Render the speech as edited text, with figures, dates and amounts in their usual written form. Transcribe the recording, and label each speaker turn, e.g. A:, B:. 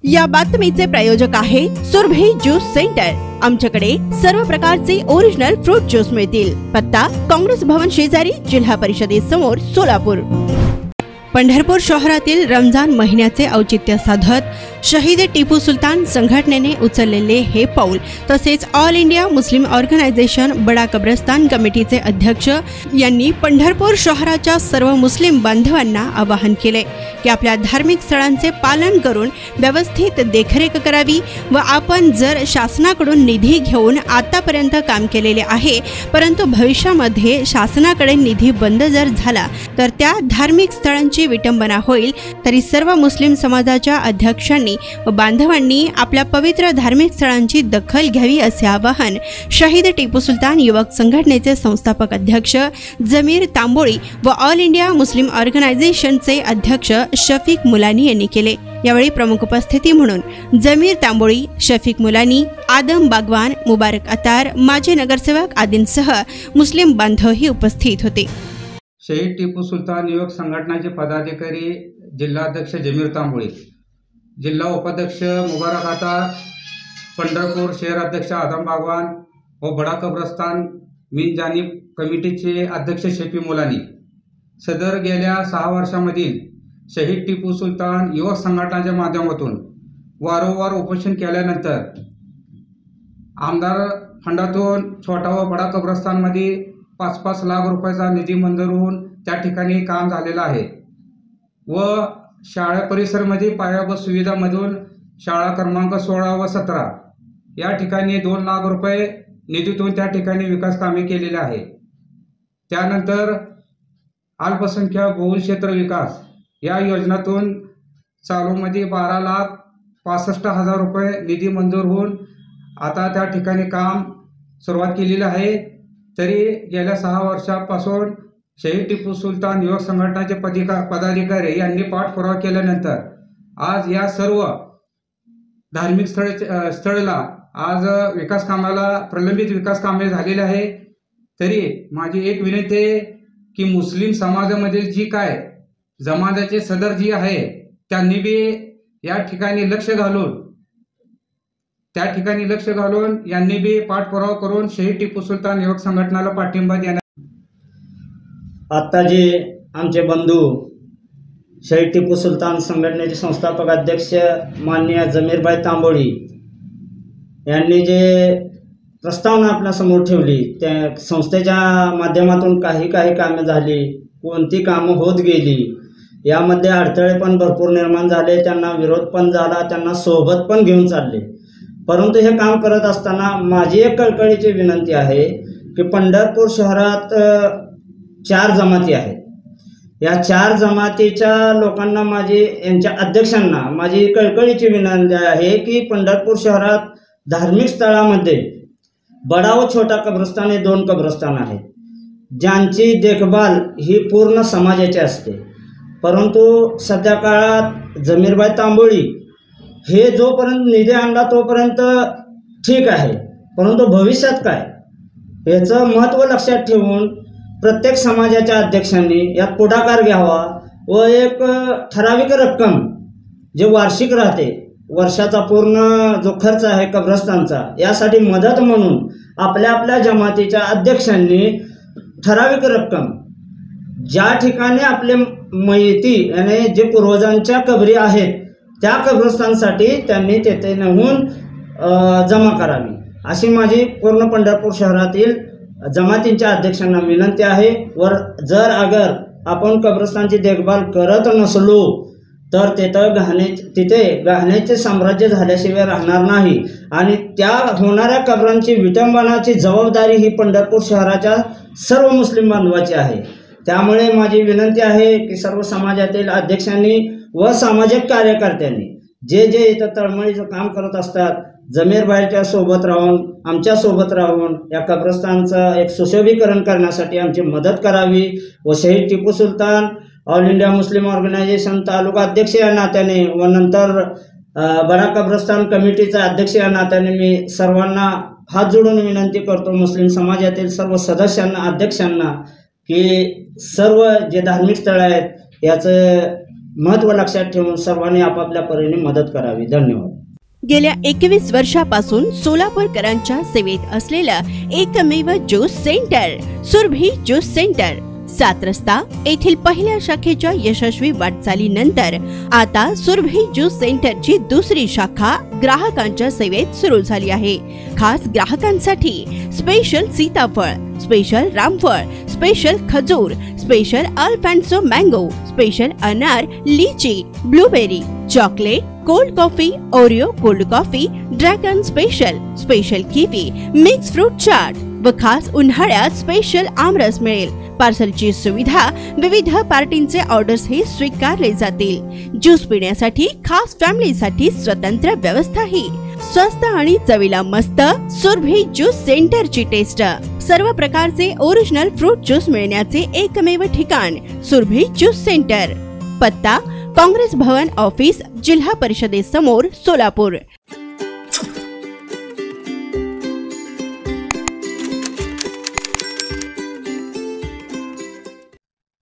A: या बातमीचे प्रायोजक आहे सुरभी ज्यूस सेंटर। आमच्याकडे सर्व प्रकारचे ओरिजिनल फ्रूट ज्यूस मिळतील। पत्ता काँग्रेस भवन शेजारी, जिल्हा परिषदेसमोर, सोलापूर। पंढरपूर शहरातील रमजान महिन्याचे औचित्य साधत शहीद टिपू सुलतान संघटनेने उचललेले हे पाऊल तसेच ऑल इंडिया मुस्लिम ऑर्गनायझेशन बडा कब्रस्तान कमिटीचे अध्यक्ष यांनी पंढरपूर शहराच्या सर्व मुस्लिम बांधवांना आवाहन केले की आपल्या धार्मिक स्थळांचे पालन करून व्यवस्थित देखरेख करावी व आपण जर शासनाकडून निधी घेऊन आतापर्यंत काम केलेले आहे, परंतु भविष्यामध्ये शासनाकडे निधी बंद जर झाला तर त्या धार्मिक स्थळांची विटंबना होईल। तरी सर्व मुस्लिम समाजाच्या अध्यक्षांनी व बांधवांनी आपल्या पवित्र धार्मिक स्थळांची दखल घ्यावी असे आवाहन शहीद टिपू सुलतान युवक संघटनेचे संस्थापक अध्यक्ष जमीर तांबोळी व ऑल इंडिया मुस्लिम ऑर्गनायझेशनचे अध्यक्ष शफीक मुलानी यांनी केले। यावेळी प्रमुख उपस्थिती म्हणून जमीर तांबोळी, शफीक मुलानी, आदम बागवान, मुबारक अतार, माजी नगरसेवक आदींसह मुस्लिम बांधवही उपस्थित होते।
B: शहीद टिपू सुलतान युवक संघटनाचे पदाधिकारी जिल्हाध्यक्ष जमीर तांबोळी, जिल्हा उपाध्यक्ष मुबारक अतार, पंढरपूर शहराध्यक्ष आदम बागवान व बडा कब्रस्तान मीन जानीब कमिटीचे अध्यक्ष शफीक मुलानी सदर गेल्या 6 वर्षांमधील शहीद टिपू सुलतान युवक संघटनाच्या माध्यमातून वारंवार उपोषण केल्यानंतर आमदार फंडातून छोटा व बडा कब्रस्तानमध्ये 5-5 लाख रुपयाचा निधी मंजूर होऊन त्या ठिकाणी काम झालेलं आहे व शाळा परिसरमध्ये पायाभूत सुविधामधून शाळा क्रमांक 16 व 17 या ठिकाणी 2 लाख रुपये निधीतून त्या ठिकाणी विकास कामे केलेले आहे। त्यानंतर अल्पसंख्याक बहुल क्षेत्र विकास या योजनेतून चालूमध्ये 12,65,000 रुपये निधी मंजूर होऊन आता त्या ठिकाणी काम सुरुवात केलेली आहे। तरी गेल्या 6 वर्षापासून शहीद टिपू सुलतान युवक संघटनाचे पदाधिकारी यांनी पाठपुरावा केल्यानंतर आज या सर्व धार्मिक स्थळाला आज विकास कामाला प्रलंबित विकास कामे झालेले आहे। तरी माझी एक विनंती आहे की मुस्लिम समाजामधील जी काय जमाताचे सदर जी आहे त्यांनी बी या ठिकाणी लक्ष घालून यांनी बी पाठपुरावा करून शहीद टिपू सुलतान युवक संघटनाला पाठिंबा देण्यात।
C: आता जे आमचे बंधू शहीद टिपू सुलतान संघटनेचे संस्थापक अध्यक्ष माननीय जमीरभाई तांबोळी यांनी जे प्रस्तावना आपल्यासमोर ठेवली त्या संस्थेच्या माध्यमातून काही कामे झाली, कोणती कामं होत गेली, यामध्ये अडथळे पण भरपूर निर्माण झाले, त्यांना विरोध पण झाला, त्यांना सोबत पण घेऊन चालले। परंतु हे काम करत असताना माझी एक कळकळीची विनंती आहे की पंढरपूर शहरात 4 जमाती आहेत। या 4 जमातीच्या लोकांना यांच्या अध्यक्षांना माझी कळकळीची विनंती आहे की पंढरपूर शहरात धार्मिक स्थळामध्ये बडा व छोटा कब्रस्तान हे 2 कब्रस्तान आहेत ज्यांची देखभाल ही पूर्ण समाजाची असते। परंतु सध्या काळात जमीरभाई तांबोळी हे जोपर्यंत निधी आणला तोपर्यंत ठीक आहे, परंतु भविष्यात काय याचं महत्त्व लक्षात ठेवून प्रत्येक समाजाच्या अध्यक्षांनी यात पुढाकार घ्यावा व एक ठराविक रक्कम जे वार्षिक राहते, वर्षाचा पूर्ण जो खर्च आहे कब्रस्तानचा, यासाठी मदत म्हणून आपल्या जमातीच्या अध्यक्षांनी ठराविक रक्कम ज्या ठिकाणी आपले मयती आणि जे पूर्वजांच्या कबरी आहेत त्या कब्रस्तानसाठी त्यांनी तेथे नेऊन जमा करावी अशी माझी पूर्ण पंढरपूर शहरातील जमातींच्या अध्यक्षांना विनंती आहे। वर जर अगर आपण कब्रस्तानची देखभाल करत नसलो तर तिथे गहाणेचे साम्राज्य झाल्याशिवाय राहणार नाही आणि त्या होणाऱ्या कबरांची विटंबनाची जबाबदारी ही पंढरपूर शहराच्या सर्व मुस्लिम बांधवाची आहे। त्यामुळे माझी विनंती आहे की सर्व समाजातील अध्यक्षांनी व सामाजिक कार्यकर्त्यांनी जे इथं तळमळीचं काम करत असतात जमीरभाईच्या सोबत राहून, आमच्या सोबत राहून या कब्रस्तानचं एक सुशोभीकरण करण्यासाठी आमची मदत करावी व शहीद Tipu Sultan all India Muslim organisation तालुका अध्यक्ष या नात्याने व नंतर बडा कब्रस्तान कमिटीचा अध्यक्ष या नात्याने मी सर्वांना हात जोडून विनंती करतो, मुस्लिम समाजातील सर्व सदस्यांना, अध्यक्षांना की सर्व जे धार्मिक स्थळ आहेत याचं महत्त्व लक्षात ठेवून सर्वांनी आपापल्या परीने मदत करावी. धन्यवाद.
A: गेल्या 21 वर्षापासून सोलापूरकरांच्या सेवेत असलेलं एकमेव juice centre Surabhi juice centre 7 रस्ता येथील पहिल्या शाखेच्या यशस्वी वाटचालीनंतर आता सुरभी ज्यूस सेंटरची दुसरी शाखा ग्राहकांच्या सेवेत सुरू झाली आहे. खास ग्राहकांसाठी स्पेशल सीताफळ, स्पेशल रामफळ, स्पेशल खजूर, स्पेशल अल्फान्सो मँगो, स्पेशल अनार, लीची, blueberry, chocolate, cold coffee, Oreo cold coffee, dragon special, special kiwi, mix fruit chaat व खास उन्हाळ्यात स्पेशल आमरस मिळेल. पार्सलची सुविधा, विविध पार्टींचे ऑर्डर्स हे स्वीकारले जातील. ज्यूस पिण्यासाठी खास फॅमिलीसाठी स्वतंत्र व्यवस्थाही. स्वस्त आणि चवीला मस्त सुरभी ज्यूस सेंटरची टेस्ट. सर्व प्रकारचे ओरिजिनल फ्रूट ज्यूस मिळण्याचे एकमेव ठिकाण सुरभी ज्यूस सेंटर. पत्ता काँग्रेस भवन ऑफिस, जिल्हा परिषदेसमोर, सोलापूर.